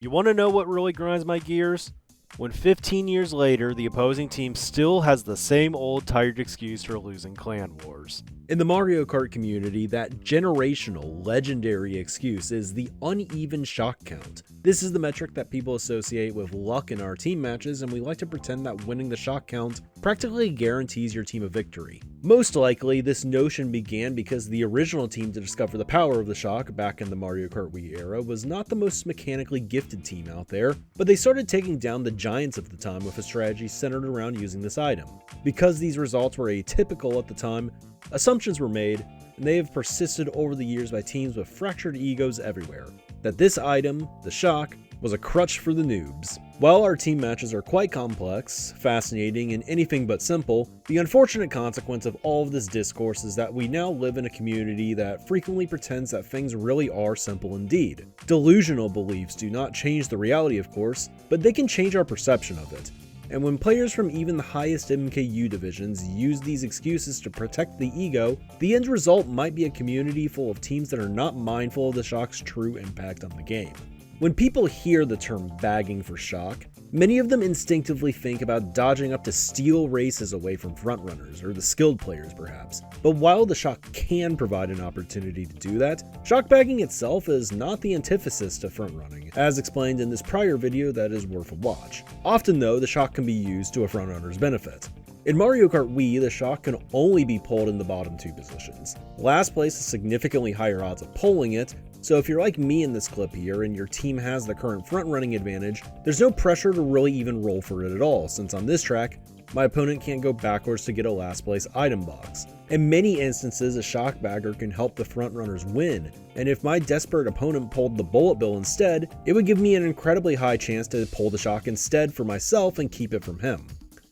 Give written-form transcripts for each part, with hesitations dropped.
You want to know what really grinds my gears? When 15 years later, the opposing team still has the same old tired excuse for losing clan wars. In the Mario Kart community, that generational, legendary excuse is the uneven shock count. This is the metric that people associate with luck in our team matches, and we like to pretend that winning the shock count practically guarantees your team a victory. Most likely, this notion began because the original team to discover the power of the shock back in the Mario Kart Wii era was not the most mechanically gifted team out there, but they started taking down the giants of the time with a strategy centered around using this item. Because these results were atypical at the time, assumptions were made, and they have persisted over the years by teams with fractured egos everywhere, that this item, the shock, was a crutch for the noobs. While our team matches are quite complex, fascinating, and anything but simple, the unfortunate consequence of all of this discourse is that we now live in a community that frequently pretends that things really are simple indeed. Delusional beliefs do not change the reality, of course, but they can change our perception of it. And when players from even the highest MKU divisions use these excuses to protect the ego, the end result might be a community full of teams that are not mindful of the shock's true impact on the game. When people hear the term bagging for shock, many of them instinctively think about dodging up to steal races away from frontrunners, or the skilled players perhaps. But while the shock can provide an opportunity to do that, shock bagging itself is not the antithesis to frontrunning, as explained in this prior video that is worth a watch. Often though, the shock can be used to a frontrunner's benefit. In Mario Kart Wii, the shock can only be pulled in the bottom two positions. Last place has significantly higher odds of pulling it, so if you're like me in this clip here and your team has the current front-running advantage, there's no pressure to really even roll for it at all, since on this track, my opponent can't go backwards to get a last place item box. In many instances, a shock bagger can help the front runners win, and if my desperate opponent pulled the bullet bill instead, it would give me an incredibly high chance to pull the shock instead for myself and keep it from him.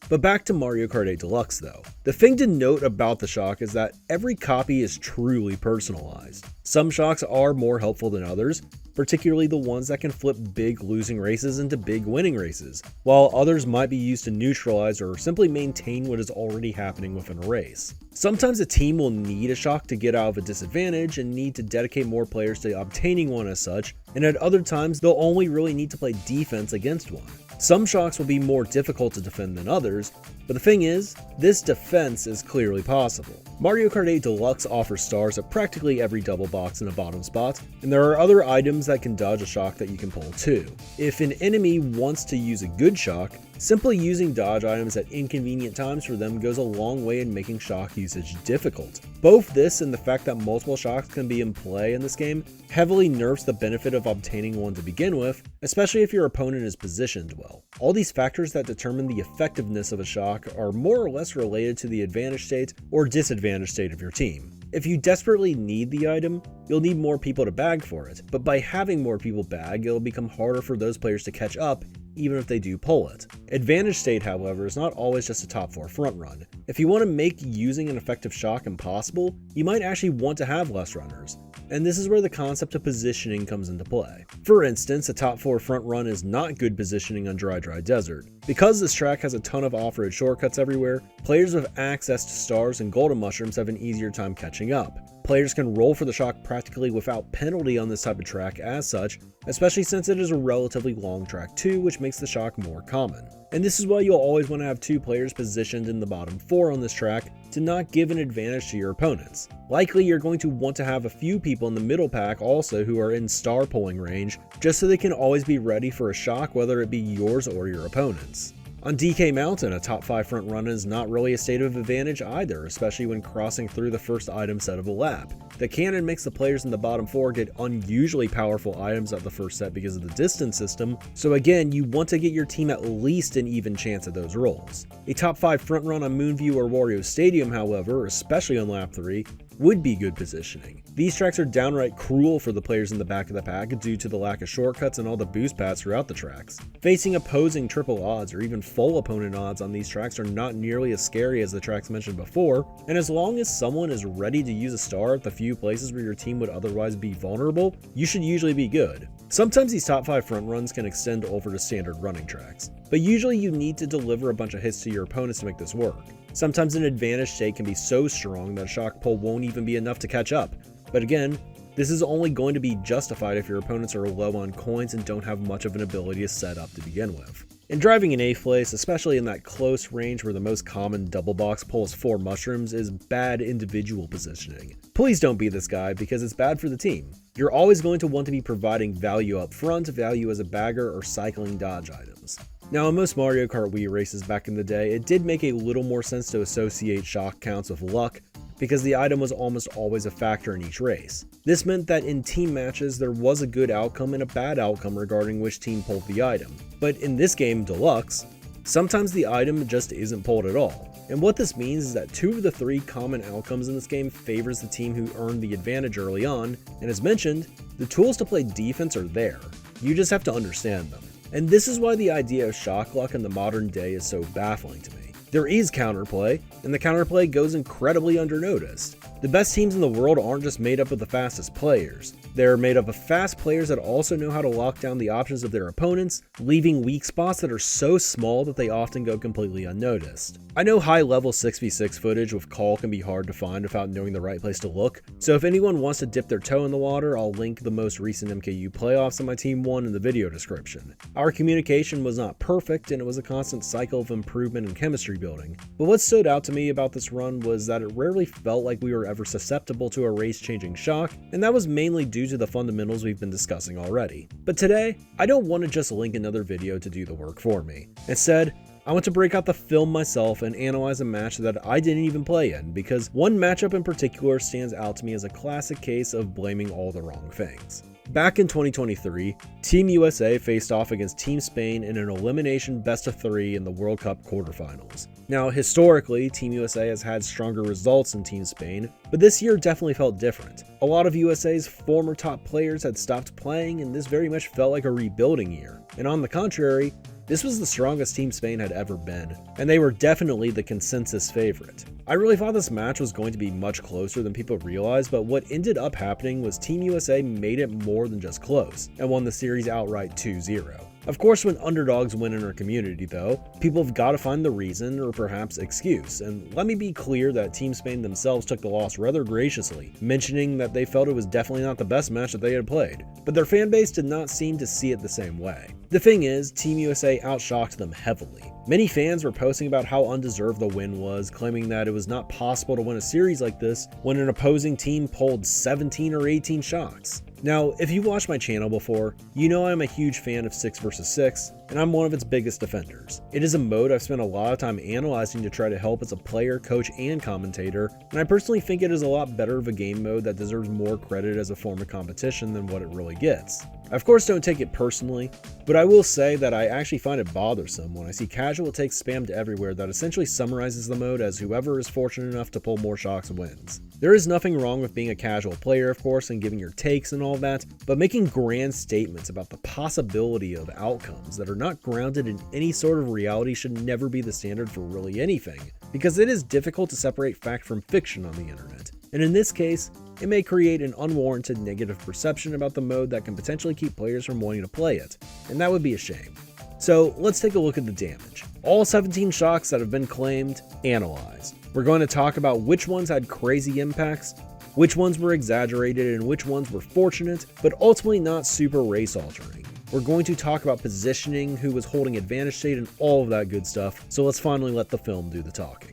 But back to Mario Kart 8 Deluxe though. The thing to note about the shock is that every copy is truly personalized. Some shocks are more helpful than others, particularly the ones that can flip big losing races into big winning races, while others might be used to neutralize or simply maintain what is already happening within a race. Sometimes a team will need a shock to get out of a disadvantage and need to dedicate more players to obtaining one as such, and at other times they'll only really need to play defense against one. Some shocks will be more difficult to defend than others, but the thing is, this defense is clearly possible. Mario Kart 8 Deluxe offers stars at practically every double box in a bottom spot, and there are other items that can dodge a shock that you can pull too. If an enemy wants to use a good shock, simply using dodge items at inconvenient times for them goes a long way in making shock usage difficult. Both this and the fact that multiple shocks can be in play in this game heavily nerfs the benefit of obtaining one to begin with, especially if your opponent is positioned well. All these factors that determine the effectiveness of a shock are more or less related to the advantage state or disadvantage state of your team. If you desperately need the item, you'll need more people to bag for it, but by having more people bag, it'll become harder for those players to catch up even if they do pull it. Advantage state, however, is not always just a top 4 front run. If you want to make using an effective shock impossible, you might actually want to have less runners. And this is where the concept of positioning comes into play. For instance, a top 4 front run is not good positioning on dry desert. Because this track has a ton of off-road shortcuts everywhere, players with access to stars and golden mushrooms have an easier time catching up. Players can roll for the shock practically without penalty on this type of track as such, especially since it is a relatively long track too, which makes the shock more common. And this is why you'll always want to have 2 players positioned in the bottom 4 on this track to not give an advantage to your opponents. Likely you're going to want to have a few people in the middle pack also who are in star pulling range, just so they can always be ready for a shock whether it be yours or your opponent's. On DK Mountain, a top 5 front run is not really a state of advantage either, especially when crossing through the first item set of a lap. The cannon makes the players in the bottom 4 get unusually powerful items at the first set because of the distance system, so again, you want to get your team at least an even chance at those rolls. A top 5 front run on Moonview or Wario Stadium, however, especially on lap 3, would be good positioning. These tracks are downright cruel for the players in the back of the pack due to the lack of shortcuts and all the boost paths throughout the tracks. Facing opposing triple odds or even full opponent odds on these tracks are not nearly as scary as the tracks mentioned before, and as long as someone is ready to use a star at the few places where your team would otherwise be vulnerable, you should usually be good. Sometimes these top 5 front runs can extend over to standard running tracks, but usually you need to deliver a bunch of hits to your opponents to make this work. Sometimes an advantage state can be so strong that a shock pull won't even be enough to catch up, but again, This is only going to be justified if your opponents are low on coins and don't have much of an ability to set up to begin with. And driving in 8th place, especially in that close range where the most common double box pull is 4 mushrooms, is bad individual positioning. Please don't be this guy because it's bad for the team. You're always going to want to be providing value up front, value as a bagger, or cycling dodge items. Now, in most Mario Kart Wii races back in the day, it did make a little more sense to associate shock counts with luck, because the item was almost always a factor in each race. This meant that in team matches, there was a good outcome and a bad outcome regarding which team pulled the item. But in this game, Deluxe, sometimes the item just isn't pulled at all. And what this means is that 2 of the 3 common outcomes in this game favors the team who earned the advantage early on, and as mentioned, the tools to play defense are there. You just have to understand them. And this is why the idea of shock luck in the modern day is so baffling to me. There is counterplay, and the counterplay goes incredibly undernoticed. The best teams in the world aren't just made up of the fastest players. They're made up of fast players that also know how to lock down the options of their opponents, leaving weak spots that are so small that they often go completely unnoticed. I know high-level 6v6 footage with call can be hard to find without knowing the right place to look, so if anyone wants to dip their toe in the water, I'll link the most recent MKU playoffs that my team won in the video description. Our communication was not perfect, and it was a constant cycle of improvement and chemistry building, but what stood out to me about this run was that it rarely felt like we were ever susceptible to a race-changing shock, and that was mainly due to the fundamentals we've been discussing already. But today, I don't want to just link another video to do the work for me. Instead, I want to break out the film myself and analyze a match that I didn't even play in, because one matchup in particular stands out to me as a classic case of blaming all the wrong things. Back in 2023, Team USA faced off against Team Spain in an elimination best-of-3 in the World Cup quarterfinals. Now, historically, Team USA has had stronger results than Team Spain, but this year definitely felt different. A lot of USA's former top players had stopped playing, and this very much felt like a rebuilding year. And on the contrary, this was the strongest Team Spain had ever been, and they were definitely the consensus favorite. I really thought this match was going to be much closer than people realized, but what ended up happening was Team USA made it more than just close, and won the series outright 2-0. Of course, when underdogs win in our community though, people have got to find the reason or perhaps excuse, and let me be clear that Team Spain themselves took the loss rather graciously, mentioning that they felt it was definitely not the best match that they had played, but their fan base did not seem to see it the same way. The thing is, Team USA outshocked them heavily. Many fans were posting about how undeserved the win was, claiming that it was not possible to win a series like this when an opposing team pulled 17 or 18 shots. Now, if you've watched my channel before, you know I'm a huge fan of 6 vs 6, and I'm one of its biggest defenders. It is a mode I've spent a lot of time analyzing to try to help as a player, coach, and commentator, and I personally think it is a lot better of a game mode that deserves more credit as a form of competition than what it really gets. Of course, don't take it personally, but I will say that I actually find it bothersome when I see casual takes spammed everywhere that essentially summarizes the mode as whoever is fortunate enough to pull more shocks wins. There is nothing wrong with being a casual player, of course, and giving your takes and all that, but making grand statements about the possibility of outcomes that are not grounded in any sort of reality should never be the standard for really anything, because it is difficult to separate fact from fiction on the internet. And in this case, it may create an unwarranted negative perception about the mode that can potentially keep players from wanting to play it, and that would be a shame. So let's take a look at the damage. All 17 shocks that have been claimed, analyzed. We're going to talk about which ones had crazy impacts, which ones were exaggerated, and which ones were fortunate, but ultimately not super race altering. We're going to talk about positioning, who was holding advantage state, and all of that good stuff, so let's finally let the film do the talking.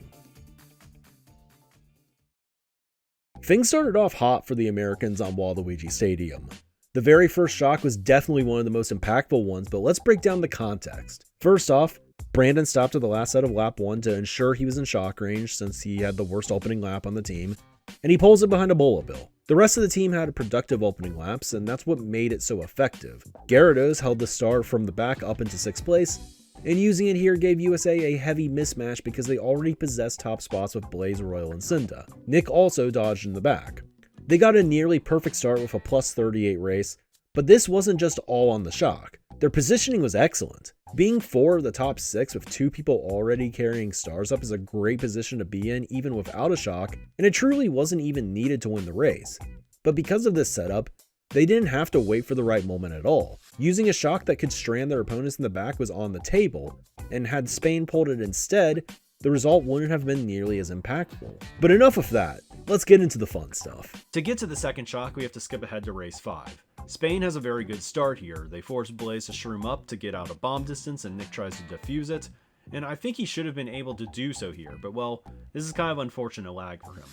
Things started off hot for the Americans on Waluigi Stadium. The very first shock was definitely one of the most impactful ones, but let's break down the context. First off, Brandon stopped at the last set of lap 1 to ensure he was in shock range since he had the worst opening lap on the team, and he pulls it behind a bullet bill. The rest of the team had productive opening laps, and that's what made it so effective. Gyarados held the star from the back up into 6th place, and using it here gave USA a heavy mismatch because they already possessed top spots with Blaze, Royal, and Cinda. Nick also dodged in the back. They got a nearly perfect start with a plus 38 race, but this wasn't just all on the shock. Their positioning was excellent. Being 4 of the top 6 with 2 people already carrying stars up is a great position to be in even without a shock, and it truly wasn't even needed to win the race. But because of this setup, they didn't have to wait for the right moment at all. Using a shock that could strand their opponents in the back was on the table, and had Spain pulled it instead, the result wouldn't have been nearly as impactful. But enough of that, let's get into the fun stuff. To get to the second shock, we have to skip ahead to race 5. Spain has a very good start here. They force Blaze to shroom up to get out of bomb distance, and Nick tries to defuse it. And I think he should have been able to do so here, but well, this is kind of unfortunate lag for him.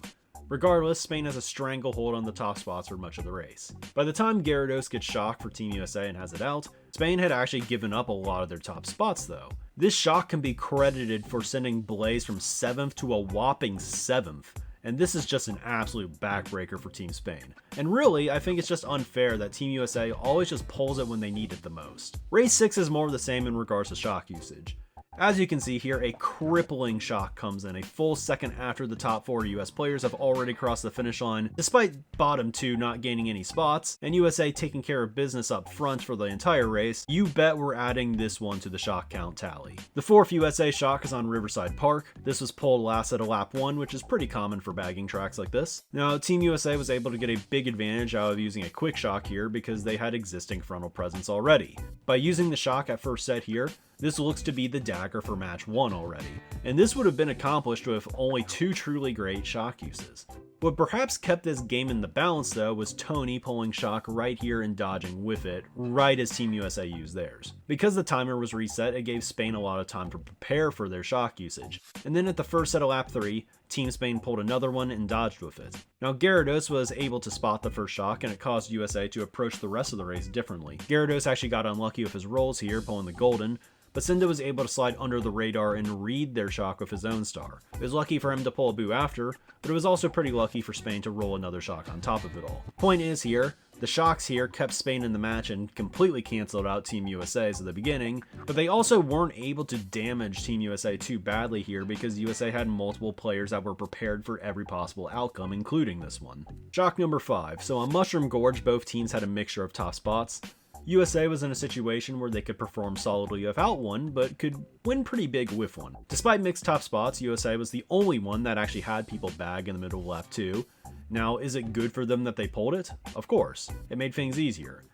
Regardless, Spain has a stranglehold on the top spots for much of the race. By the time Gyarados gets shocked for Team USA and has it out, Spain had actually given up a lot of their top spots though. This shock can be credited for sending Blaze from 7th to a whopping 7th. And this is just an absolute backbreaker for Team Spain. And really, I think it's just unfair that Team USA always just pulls it when they need it the most. Race 6 is more of the same in regards to shock usage. As you can see here, a crippling shock comes in a full second after the top 4 US players have already crossed the finish line, despite bottom 2 not gaining any spots, and USA taking care of business up front for the entire race. You bet we're adding this one to the shock count tally. The 4th USA shock is on Riverside Park. This was pulled last at a lap 1, which is pretty common for bagging tracks like this. Now, Team USA was able to get a big advantage out of using a quick shock here because they had existing frontal presence already. By using the shock at first set here, this looks to be the dagger for match 1 already, and this would have been accomplished with only 2 truly great shock uses. What perhaps kept this game in the balance though was Tony pulling shock right here and dodging with it, right as Team USA used theirs. Because the timer was reset, it gave Spain a lot of time to prepare for their shock usage, and then at the first set of lap 3, Team Spain pulled another one and dodged with it. Now Gyarados was able to spot the first shock, and it caused USA to approach the rest of the race differently. Gyarados actually got unlucky with his rolls here, pulling the golden, but Cinda was able to slide under the radar and read their shock with his own star. It was lucky for him to pull a boo after, but it was also pretty lucky for Spain to roll another shock on top of it all. Point is here, the shocks here kept Spain in the match and completely canceled out Team USA's at the beginning, but they also weren't able to damage Team USA too badly here because USA had multiple players that were prepared for every possible outcome, including this one. Shock number 5. So on Mushroom Gorge, both teams had a mixture of top spots. USA was in a situation where they could perform solidly without one, but could win pretty big with one. Despite mixed top spots, USA was the only one that actually had people bag in the middle of lap 2. Now, is it good for them that they pulled it? Of course. It made things easier.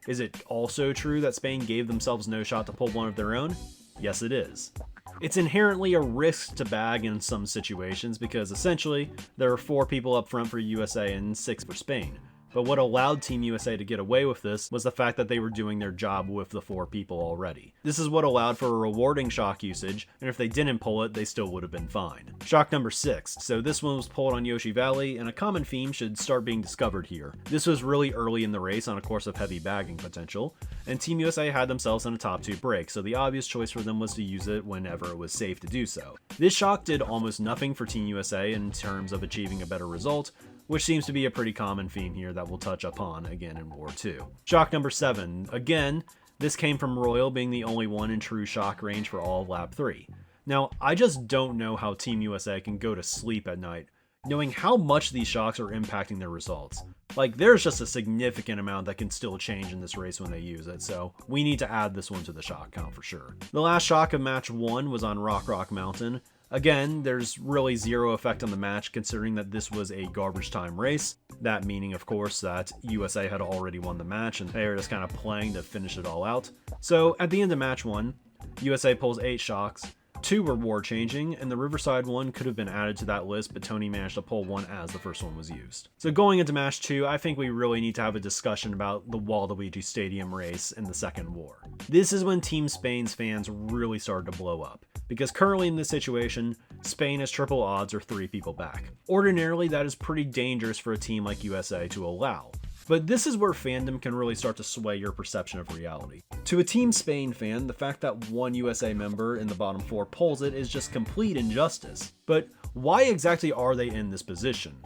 Is it also true that Spain gave themselves no shot to pull one of their own? Yes, it is. It's inherently a risk to bag in some situations because essentially, there are 4 people up front for USA and 6 for Spain. But what allowed Team USA to get away with this was the fact that they were doing their job with the 4 people already. This is what allowed for a rewarding shock usage, and if they didn't pull it, they still would have been fine. Shock number 6. So this one was pulled on Yoshi Valley, and a common theme should start being discovered here. This was really early in the race on a course of heavy bagging potential, and Team USA had themselves in a top 2 break, so the obvious choice for them was to use it whenever it was safe to do so. This shock did almost nothing for Team USA in terms of achieving a better result, which seems to be a pretty common theme here that we'll touch upon again in War 2. Shock number 7. Again, this came from Royal being the only one in true shock range for all of lap 3. Now, I just don't know how Team USA can go to sleep at night, knowing how much these shocks are impacting their results. Like, there's just a significant amount that can still change in this race when they use it, so we need to add this one to the shock count for sure. The last shock of match 1 was on Rock Mountain. Again, there's really zero effect on the match considering that this was a garbage time race. That meaning, of course, that USA had already won the match and they were just kind of playing to finish it all out. So at the end of match 1, USA pulls 8 shocks, 2 were war changing, and the Riverside one could have been added to that list, but Tony managed to pull one as the first one was used. So going into match 2, I think we really need to have a discussion about the Waluigi Stadium race in the second war. This is when Team Spain's fans really started to blow up, because currently in this situation, Spain has triple odds or 3 people back. Ordinarily, that is pretty dangerous for a team like USA to allow. But this is where fandom can really start to sway your perception of reality. To a Team Spain fan, the fact that one USA member in the bottom 4 pulls it is just complete injustice. But why exactly are they in this position?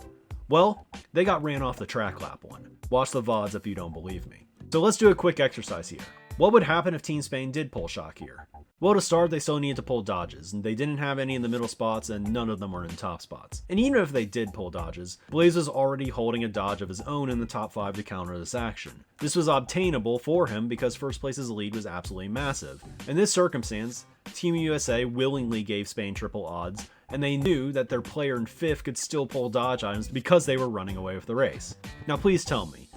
Well, they got ran off the track lap 1. Watch the VODs if you don't believe me. So let's do a quick exercise here. What would happen if Team Spain did pull shock here? Well, to start, they still needed to pull dodges, and they didn't have any in the middle spots, and none of them were in top spots. And even if they did pull dodges, Blaze was already holding a dodge of his own in the top 5 to counter this action. This was obtainable for him because first place's lead was absolutely massive. In this circumstance, Team USA willingly gave Spain triple odds, and they knew that their player in 5th could still pull dodge items because they were running away with the race. Now please tell me,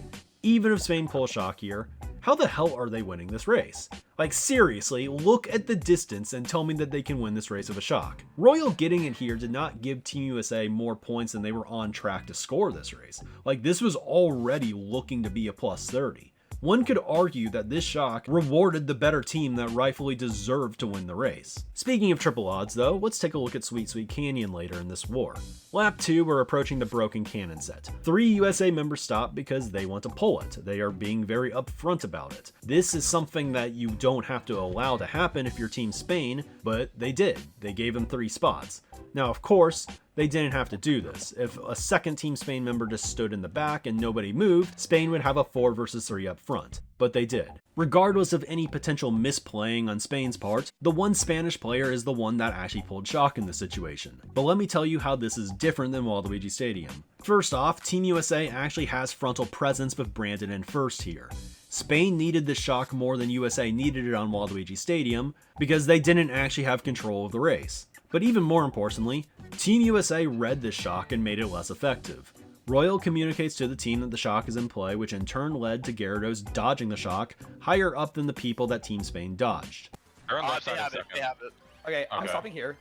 even if Spain pulls shock here, how the hell are they winning this race? Like seriously, look at the distance and tell me that they can win this race of a shock. Royal getting it here did not give Team USA more points than they were on track to score this race. Like this was already looking to be a plus 30. One could argue that this shock rewarded the better team that rightfully deserved to win the race. Speaking of triple odds though, let's take a look at Sweet Sweet Canyon later in this war. Lap 2, we're approaching the broken cannon set. 3 USA members stop because they want to pull it. They are being very upfront about it. This is something that you don't have to allow to happen if you're Team Spain, but they did. They gave them 3 spots. Now of course, they didn't have to do this. If a second Team Spain member just stood in the back and nobody moved, Spain would have a 4 versus 3 up front. But they did. Regardless of any potential misplaying on Spain's part, the one Spanish player is the one that actually pulled shock in this situation. But let me tell you how this is different than Waluigi Stadium. First off, Team USA actually has frontal presence with Brandon in first here. Spain needed this shock more than USA needed it on Waluigi Stadium because they didn't actually have control of the race. But even more importantly, Team USA read this shock and made it less effective. Royal communicates to the team that the shock is in play, which in turn led to Gyarados dodging the shock higher up than the people that Team Spain dodged. They're on left side in second. They have it. Okay, I'm stopping here.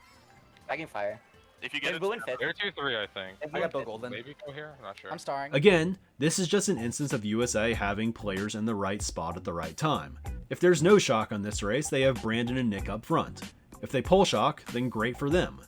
I can fire. If you get it, Blue and fifth. They're 2-3, I think. I got Bill Golden. Maybe go here? I'm not sure. I'm starring. Again, this is just an instance of USA having players in the right spot at the right time. If there's no shock on this race, they have Brandon and Nick up front. If they pull shock, then great for them.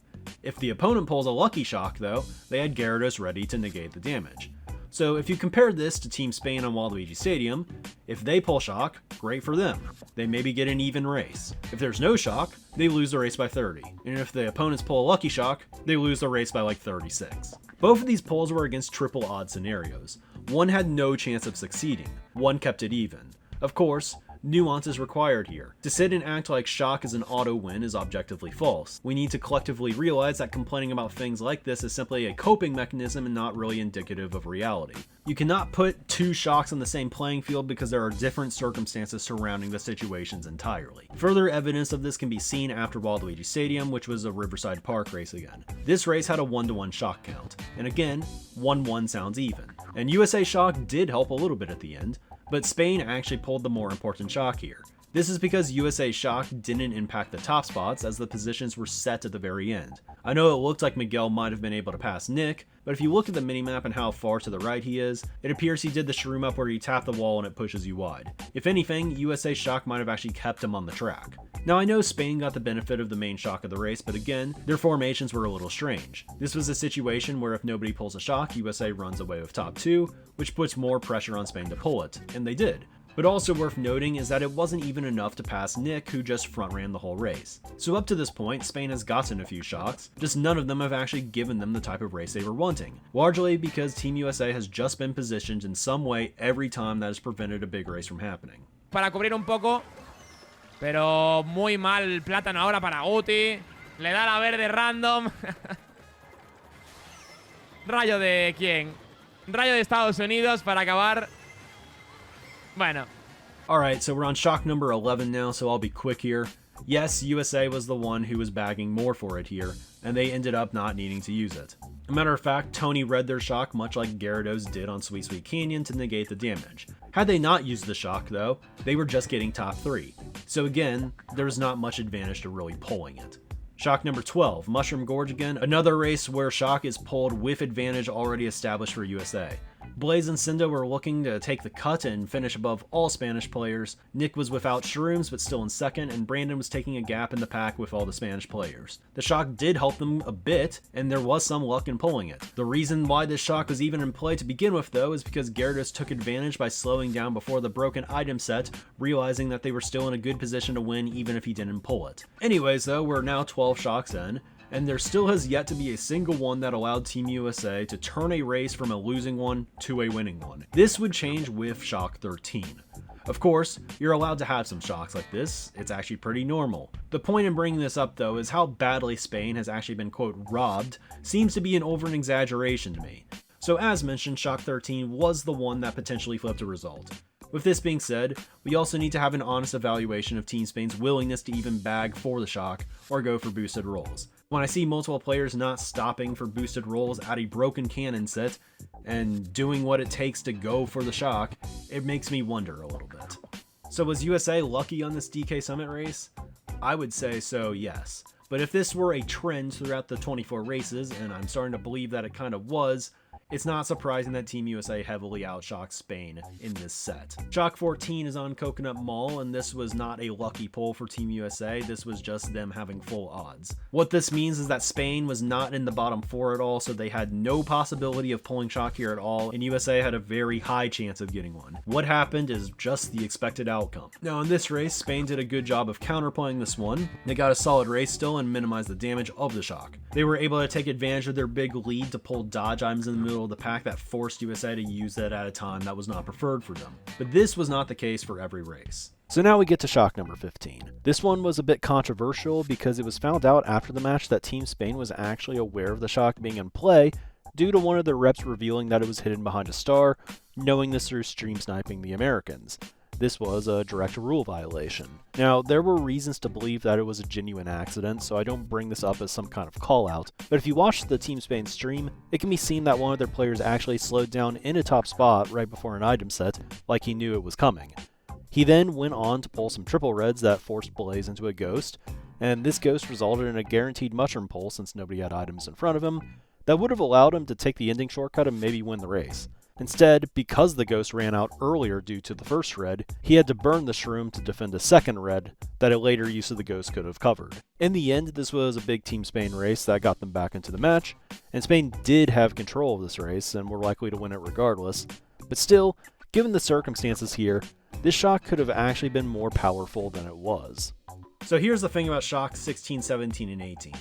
If the opponent pulls a lucky shock though, they had Gyarados ready to negate the damage. So if you compare this to Team Spain on Waluigi Stadium, if they pull shock, great for them. They maybe get an even race. If there's no shock, they lose the race by 30. And if the opponents pull a lucky shock, they lose the race by like 36. Both of these pulls were against triple odd scenarios. One had no chance of succeeding. One kept it even. Of course, nuance is required here. To sit and act like shock is an auto win is objectively false. We need to collectively realize that complaining about things like this is simply a coping mechanism and not really indicative of reality. You cannot put 2 shocks on the same playing field because there are different circumstances surrounding the situations entirely. Further evidence of this can be seen after Waluigi Stadium, which was a Riverside Park race again. This race had a 1-to-1 shock count, and again, 1-1 sounds even. And USA shock did help a little bit at the end, but Spain actually pulled the more important shock here. This is because USA shock didn't impact the top spots as the positions were set at the very end. I know it looked like Miguel might have been able to pass Nick, but if you look at the minimap and how far to the right he is, it appears he did the shroom up where you tap the wall and it pushes you wide. If anything, USA shock might have actually kept him on the track. Now I know Spain got the benefit of the main shock of the race, but again, their formations were a little strange. This was a situation where if nobody pulls a shock, USA runs away with top 2, which puts more pressure on Spain to pull it, and they did. But also worth noting is that it wasn't even enough to pass Nick, who just front ran the whole race. So up to this point, Spain has gotten a few shocks, just none of them have actually given them the type of race they were wanting, largely because Team USA has just been positioned in some way every time that has prevented a big race from happening. Para cubrir un poco, pero muy mal el plátano ahora para Guti. Le da la verde random. Rayo de quién? Rayo de Estados Unidos para acabar. Bueno. Alright, so we're on shock number 11 now, so I'll be quick here. Yes, USA was the one who was bagging more for it here, and they ended up not needing to use it. A matter of fact, Tony read their shock much like Gyarados did on Sweet Sweet Canyon to negate the damage. Had they not used the shock though, they were just getting top 3. So again, there's not much advantage to really pulling it. Shock number 12, Mushroom Gorge again, another race where shock is pulled with advantage already established for USA. Blaze and Cindo were looking to take the cut and finish above all Spanish players. Nick was without shrooms but still in second, and Brandon was taking a gap in the pack with all the Spanish players. The shock did help them a bit, and there was some luck in pulling it. The reason why this shock was even in play to begin with though is because Gyarados took advantage by slowing down before the broken item set, realizing that they were still in a good position to win even if he didn't pull it. Anyways though, we're now 12 shocks in, and there still has yet to be a single one that allowed Team USA to turn a race from a losing one to a winning one. This would change with Shock 13. Of course, you're allowed to have some shocks like this, it's actually pretty normal. The point in bringing this up though is how badly Spain has actually been quote robbed seems to be an over an exaggeration to me. So as mentioned, Shock 13 was the one that potentially flipped a result. With this being said, we also need to have an honest evaluation of Team Spain's willingness to even bag for the shock or go for boosted rolls. When I see multiple players not stopping for boosted rolls at a broken cannon set and doing what it takes to go for the shock, it makes me wonder a little bit. So was USA lucky on this DK Summit race? I would say so, yes. But if this were a trend throughout the 24 races, and I'm starting to believe that it kind of was, it's not surprising that Team USA heavily outshocked Spain in this set. Shock 14 is on Coconut Mall, and this was not a lucky pull for Team USA, this was just them having full odds. What this means is that Spain was not in the bottom 4 at all, so they had no possibility of pulling shock here at all, and USA had a very high chance of getting one. What happened is just the expected outcome. Now in this race, Spain did a good job of counterplaying this one. They got a solid race still and minimized the damage of the shock. They were able to take advantage of their big lead to pull dodge items in the middle of the pack that forced USA to use that at a time that was not preferred for them. But this was not the case for every race. So now we get to shock number 15. This one was a bit controversial because it was found out after the match that Team Spain was actually aware of the shock being in play due to one of the reps revealing that it was hidden behind a star, knowing this through stream sniping the Americans. This was a direct rule violation. Now, there were reasons to believe that it was a genuine accident, so I don't bring this up as some kind of call-out, but if you watch the Team Spain stream, it can be seen that one of their players actually slowed down in a top spot right before an item set, like he knew it was coming. He then went on to pull some triple reds that forced Blaze into a ghost, and this ghost resulted in a guaranteed mushroom pull since nobody had items in front of him, that would have allowed him to take the ending shortcut and maybe win the race. Instead, because the ghost ran out earlier due to the first red, he had to burn the shroom to defend a second red that a later use of the ghost could have covered. In the end, this was a big Team Spain race that got them back into the match, and Spain did have control of this race and were likely to win it regardless. But still, given the circumstances here, this shock could have actually been more powerful than it was. So here's the thing about shock 16, 17, and 18.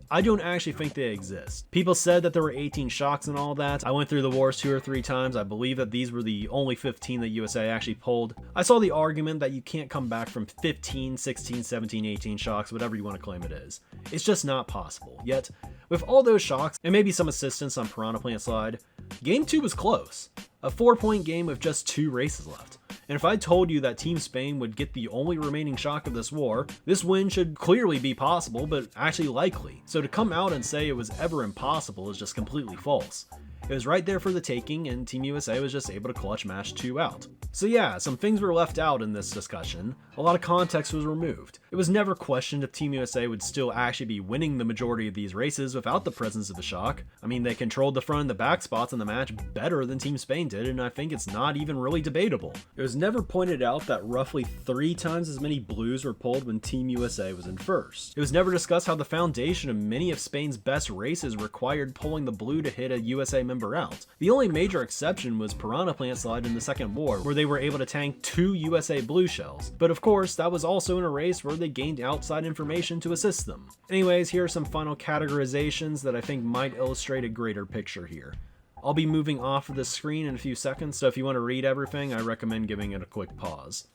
I don't actually think they exist. People said that there were 18 shocks and all that. I went through the wars 2 or 3 times. I believe that these were the only 15 that USA actually pulled. I saw the argument that you can't come back from 15, 16, 17, 18 shocks, whatever you want to claim it is. It's just not possible. Yet, with all those shocks, and maybe some assistance on Piranha Plant slide, Game 2 was close. A 4-point game with just 2 races left. And if I told you that Team Spain would get the only remaining shock of this war, this win should clearly be possible, but actually likely. So to come out and say it was ever impossible is just completely false. It was right there for the taking, and Team USA was just able to clutch match 2 out. So yeah, some things were left out in this discussion. A lot of context was removed. It was never questioned if Team USA would still actually be winning the majority of these races without the presence of a shock. I mean, they controlled the front and the back spots in the match better than Team Spain did, and I think it's not even really debatable. It was never pointed out that roughly 3 times as many blues were pulled when Team USA was in first. It was never discussed how the foundation of many of Spain's best races required pulling the blue to hit a USA member out. The only major exception was Piranha Plant Slide in the Second War, where they were able to tank 2 USA blue shells. But of course, that was also in a race where they gained outside information to assist them. Anyways, here are some final categorizations that I think might illustrate a greater picture here. I'll be moving off of the screen in a few seconds, so if you want to read everything, I recommend giving it a quick pause.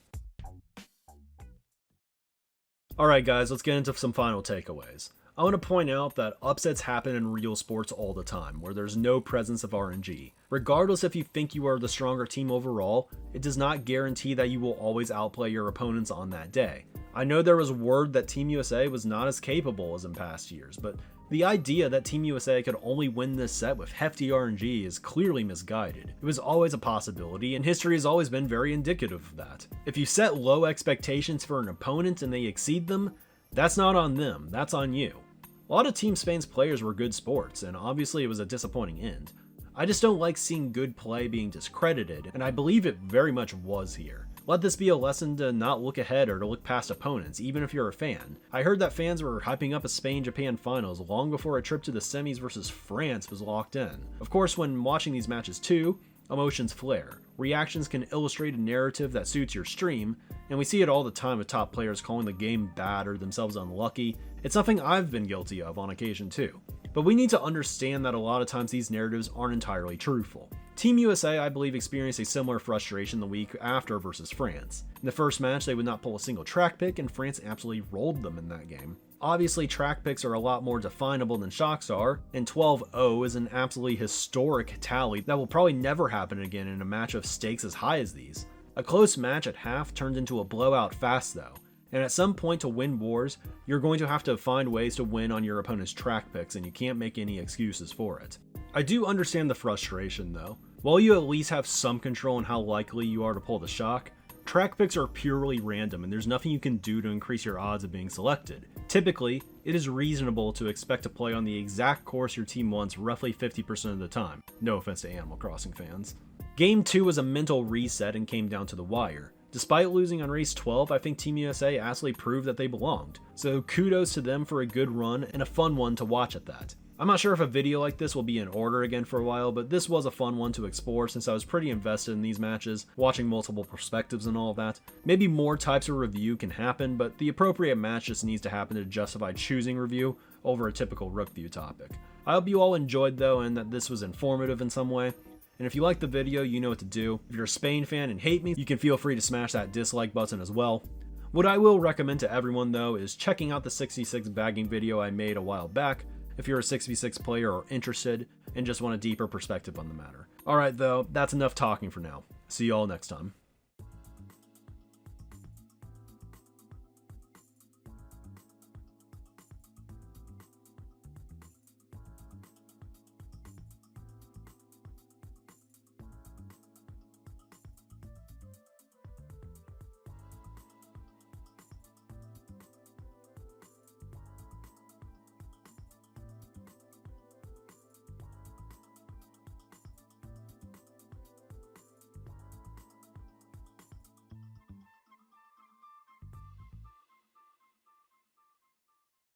Alright guys, let's get into some final takeaways. I want to point out that upsets happen in real sports all the time, where there's no presence of RNG. Regardless if you think you are the stronger team overall, it does not guarantee that you will always outplay your opponents on that day. I know there was word that Team USA was not as capable as in past years, but the idea that Team USA could only win this set with hefty RNG is clearly misguided. It was always a possibility, and history has always been very indicative of that. If you set low expectations for an opponent and they exceed them, that's not on them, that's on you. A lot of Team Spain's players were good sports, and obviously it was a disappointing end. I just don't like seeing good play being discredited, and I believe it very much was here. Let this be a lesson to not look ahead or to look past opponents, even if you're a fan. I heard that fans were hyping up a Spain-Japan finals long before a trip to the semis versus France was locked in. Of course, when watching these matches too, emotions flare. Reactions can illustrate a narrative that suits your stream, and we see it all the time with top players calling the game bad or themselves unlucky. It's something I've been guilty of on occasion too. But we need to understand that a lot of times these narratives aren't entirely truthful. Team USA, I believe, experienced a similar frustration the week after versus France. In the first match, they would not pull a single track pick, and France absolutely rolled them in that game. Obviously, track picks are a lot more definable than shocks are, and 12-0 is an absolutely historic tally that will probably never happen again in a match of stakes as high as these. A close match at half turned into a blowout fast though, and at some point to win wars, you're going to have to find ways to win on your opponent's track picks, and you can't make any excuses for it. I do understand the frustration though. While you at least have some control on how likely you are to pull the shock, Track picks are purely random and there's nothing you can do to increase your odds of being selected. Typically, it is reasonable to expect to play on the exact course your team wants roughly 50% of the time. No offense to Animal Crossing fans. Game 2 was a mental reset and came down to the wire. Despite losing on race 12, I think Team USA absolutely proved that they belonged. So kudos to them for a good run and a fun one to watch at that. I'm not sure if a video like this will be in order again for a while, but this was a fun one to explore since I was pretty invested in these matches, watching multiple perspectives and all of that. Maybe more types of review can happen, but the appropriate match just needs to happen to justify choosing review over a typical Rook View topic. I hope you all enjoyed though and that this was informative in some way. And if you liked the video, you know what to do. If you're a Spain fan and hate me, you can feel free to smash that dislike button as well. What I will recommend to everyone though is checking out the 6v6 bagging video I made a while back, if you're a 6v6 player or interested and just want a deeper perspective on the matter. Alright though, that's enough talking for now. See you all next time.